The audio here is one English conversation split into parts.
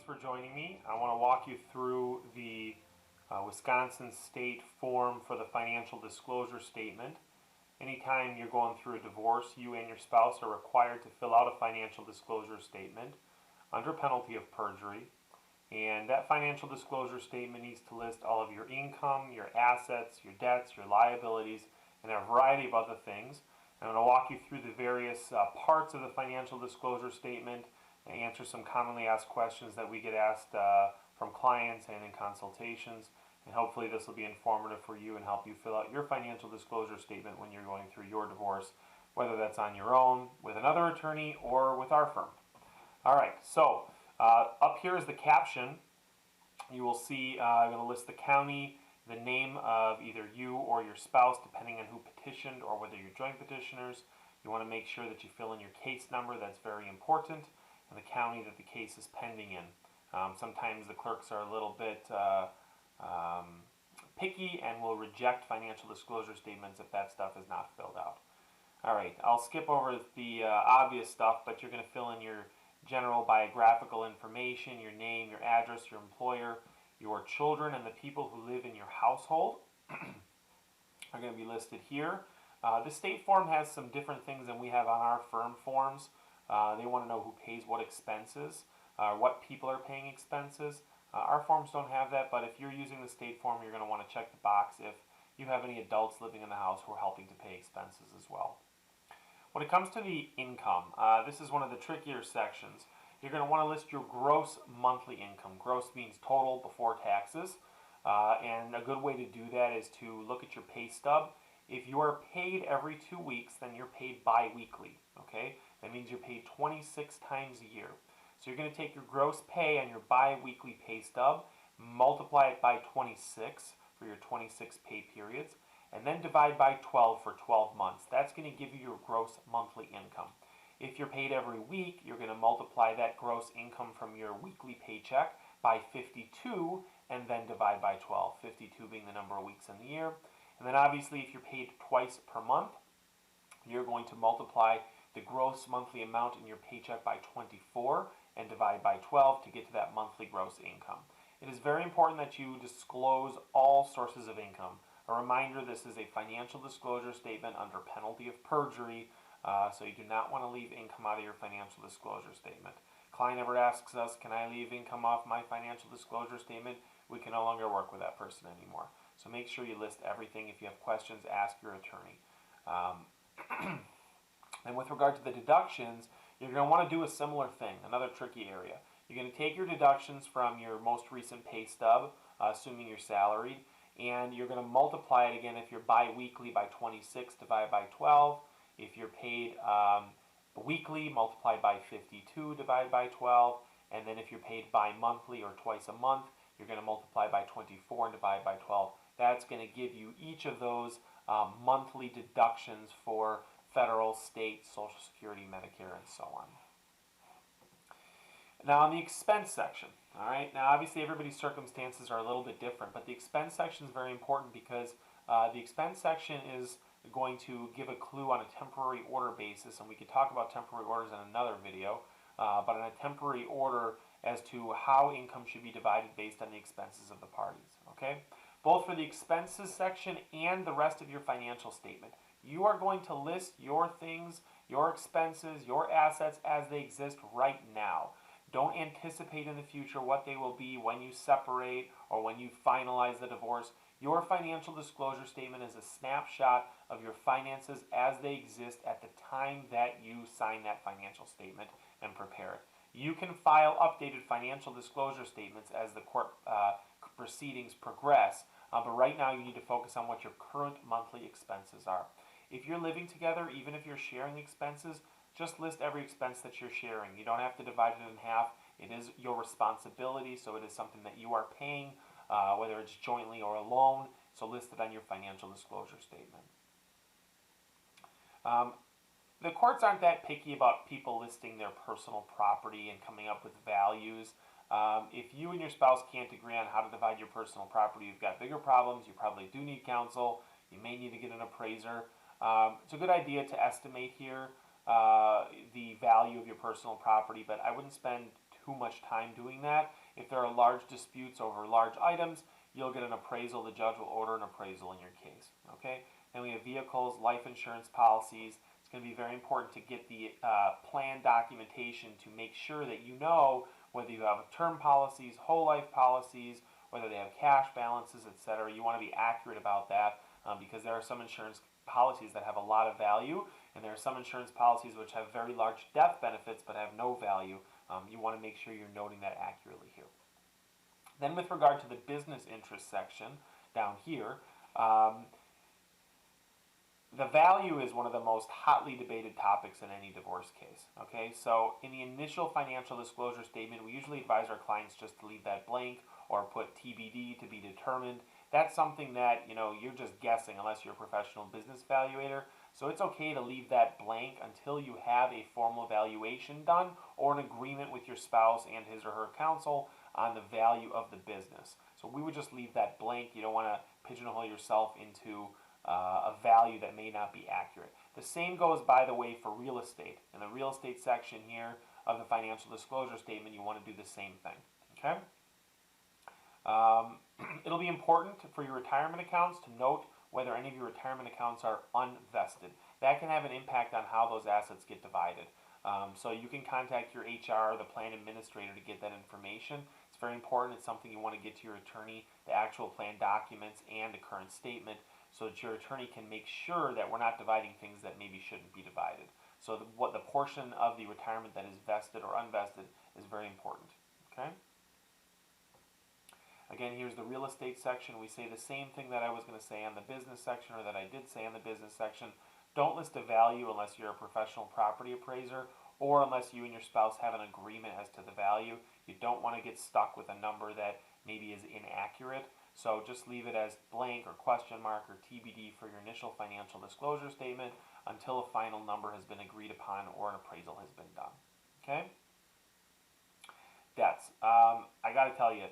Thanks for joining me. I want to walk you through the Wisconsin State form for the financial disclosure statement. Anytime you're going through a divorce, you and your spouse are required to fill out a financial disclosure statement under penalty of perjury. And that financial disclosure statement needs to list all of your income, your assets, your debts, your liabilities, and a variety of other things. I'm going to walk you through the various parts of the financial disclosure statement and answer some commonly asked questions that we get asked from clients and in consultations. And hopefully this will be informative for you and help you fill out your financial disclosure statement when you're going through your divorce, whether that's on your own, with another attorney, or with our firm. All right, so up here is the caption. You will see I'm going to list the county, the name of either you or your spouse, depending on who petitioned or whether you're joint petitioners. You want to make sure that you fill in your case number. That's very important. And the county that the case is pending in. Sometimes the clerks are a little bit picky and will reject financial disclosure statements if that stuff is not filled out. All right, I'll skip over the obvious stuff, but you're going to fill in your general biographical information, your name, your address, your employer, your children, and the people who live in your household are going to be listed here. The state form has some different things than we have on our firm forms. They want to know who pays what expenses, what people are paying expenses. Our forms don't have that, but if you're using the state form, you're going to want to check the box if you have any adults living in the house who are helping to pay expenses as well. When it comes to the income, this is one of the trickier sections. You're going to want to list your gross monthly income. Gross means total before taxes, and a good way to do that is to look at your pay stub. If you are paid every 2 weeks, then you're paid bi-weekly, okay? That means you're paid 26 times a year. So you're going to take your gross pay on your bi-weekly pay stub, multiply it by 26 for your 26 pay periods, and then divide by 12 for 12 months. That's going to give you your gross monthly income. If you're paid every week, you're going to multiply that gross income from your weekly paycheck by 52 and then divide by 12, 52 being the number of weeks in the year. And then obviously if you're paid twice per month, you're going to multiply the gross monthly amount in your paycheck by 24 and divide by 12 to get to that monthly gross income. It is very important that you disclose all sources of income. A reminder, this is a financial disclosure statement under penalty of perjury, so you do not want to leave income out of your financial disclosure statement. Client ever asks us, can I leave income off my financial disclosure statement? We can no longer work with that person anymore. So make sure you list everything. If you have questions, ask your attorney. And with regard to the deductions, you're going to want to do a similar thing, another tricky area. You're going to take your deductions from your most recent pay stub, assuming you're salaried, and you're going to multiply it again if you're bi-weekly by 26 divided by 12. If you're paid weekly, multiply by 52 divided by 12. And then if you're paid bi-monthly or twice a month, you're going to multiply by 24 and divide by 12. That's going to give you each of those monthly deductions for federal, state, Social Security, Medicare, and so on. Now on the expense section, all right, now obviously everybody's circumstances are a little bit different, but the expense section is very important because the expense section is going to give a clue on a temporary order basis, and we could talk about temporary orders in another video, but on a temporary order as to how income should be divided based on the expenses of the parties, okay? Both for the expenses section and the rest of your financial statement. You are going to list your things, your expenses, your assets as they exist right now. Don't anticipate in the future what they will be when you separate or when you finalize the divorce. Your financial disclosure statement is a snapshot of your finances as they exist at the time that you sign that financial statement and prepare it. You can file updated financial disclosure statements as the court proceedings progress, but right now you need to focus on what your current monthly expenses are. If you're living together, even if you're sharing expenses, just list every expense that you're sharing. You don't have to divide it in half. It is your responsibility, so it is something that you are paying, whether it's jointly or alone, so list it on your financial disclosure statement. The courts aren't that picky about people listing their personal property and coming up with values. If you and your spouse can't agree on how to divide your personal property, you've got bigger problems. You probably do need counsel. You may need to get an appraiser. It's a good idea to estimate here the value of your personal property, but I wouldn't spend too much time doing that. If there are large disputes over large items, you'll get an appraisal. The judge will order an appraisal in your case. Okay. Then we have vehicles, life insurance policies. It's going to be very important to get the plan documentation to make sure that you know whether you have term policies, whole life policies, whether they have cash balances, etc. You want to be accurate about that because there are some insurance policies that have a lot of value, and there are some insurance policies which have very large death benefits but have no value. You want to make sure you're noting that accurately here. Then with regard to the business interest section down here, the value is one of the most hotly debated topics in any divorce case. Okay, so in the initial financial disclosure statement, we usually advise our clients just to leave that blank or put TBD, to be determined. That's something that, you're just guessing unless you're a professional business valuator. So it's okay to leave that blank until you have a formal valuation done or an agreement with your spouse and his or her counsel on the value of the business. So we would just leave that blank. You don't want to pigeonhole yourself into a value that may not be accurate. The same goes, by the way, for real estate. In the real estate section here of the financial disclosure statement, you want to do the same thing. Okay? It'll be important for your retirement accounts to note whether any of your retirement accounts are unvested. That can have an impact on how those assets get divided. So you can contact your HR, the plan administrator, to get that information. It's very important. It's something you want to get to your attorney, the actual plan documents and the current statement, so that your attorney can make sure that we're not dividing things that maybe shouldn't be divided. So what the portion of the retirement that is vested or unvested is very important. Okay? Again, here's the real estate section. We say the same thing that I was going to say on the business section, or that I did say on the business section. Don't list a value unless you're a professional property appraiser, or unless you and your spouse have an agreement as to the value. You don't want to get stuck with a number that maybe is inaccurate. So just leave it as blank or question mark or TBD for your initial financial disclosure statement until a final number has been agreed upon or an appraisal has been done. Okay? Debts. I got to tell you,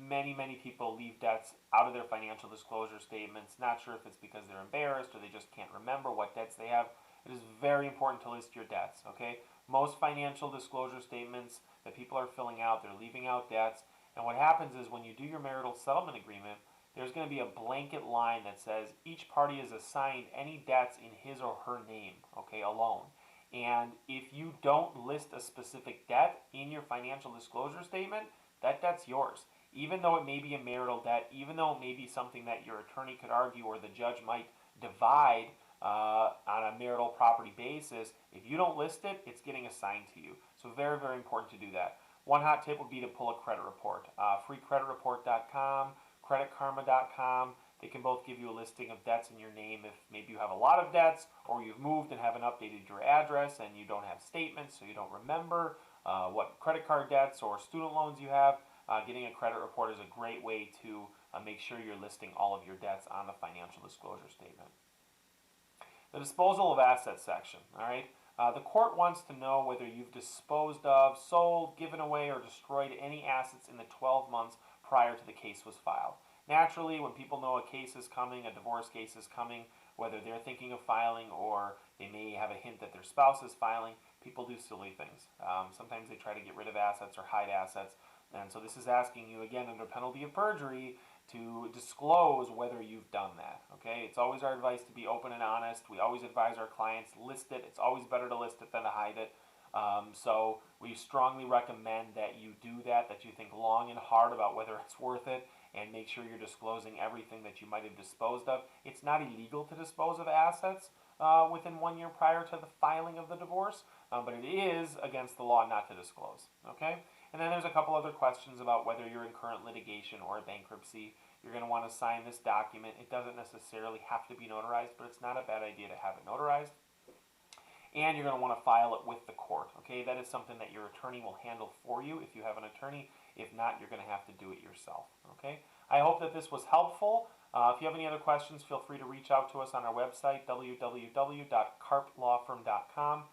many people leave debts out of their financial disclosure statements. Not sure if it's because they're embarrassed or they just can't remember what debts they have. It is very important to list your debts. Okay? Most financial disclosure statements that people are filling out, they're leaving out debts. And what happens is when you do your marital settlement agreement, there's going to be a blanket line that says each party is assigned any debts in his or her name, okay, alone. And if you don't list a specific debt in your financial disclosure statement, that debt's yours. Even though it may be a marital debt, even though it may be something that your attorney could argue or the judge might divide on a marital property basis, if you don't list it, it's getting assigned to you. So very important to do that. One hot tip would be to pull a credit report. Freecreditreport.com, creditkarma.com. They can both give you a listing of debts in your name if maybe you have a lot of debts or you've moved and haven't updated your address and you don't have statements, so you don't remember what credit card debts or student loans you have. Getting a credit report is a great way to make sure you're listing all of your debts on the financial disclosure statement. The disposal of assets section. All right. The court wants to know whether you've disposed of, sold, given away, or destroyed any assets in the 12 months prior to the case was filed. Naturally, when people know a case is coming, a divorce case is coming, whether they're thinking of filing or they may have a hint that their spouse is filing, people do silly things. Sometimes they try to get rid of assets or hide assets. And so this is asking you, again, under penalty of perjury, to disclose whether you've done that. Okay, it's always our advice to be open and honest. We always advise our clients, list it. It's always better to list it than to hide it. So we strongly recommend that you do that you think long and hard about whether it's worth it, and make sure you're disclosing everything that you might have disposed of. It's not illegal to dispose of assets within 1 year prior to the filing of the divorce, but it is against the law not to disclose. Okay? And then there's a couple other questions about whether you're in current litigation or a bankruptcy. You're going to want to sign this document. It doesn't necessarily have to be notarized, but it's not a bad idea to have it notarized. And you're going to want to file it with the court. Okay, that is something that your attorney will handle for you if you have an attorney. If not, you're going to have to do it yourself. Okay, I hope that this was helpful. If you have any other questions, feel free to reach out to us on our website, www.karplawfirm.com.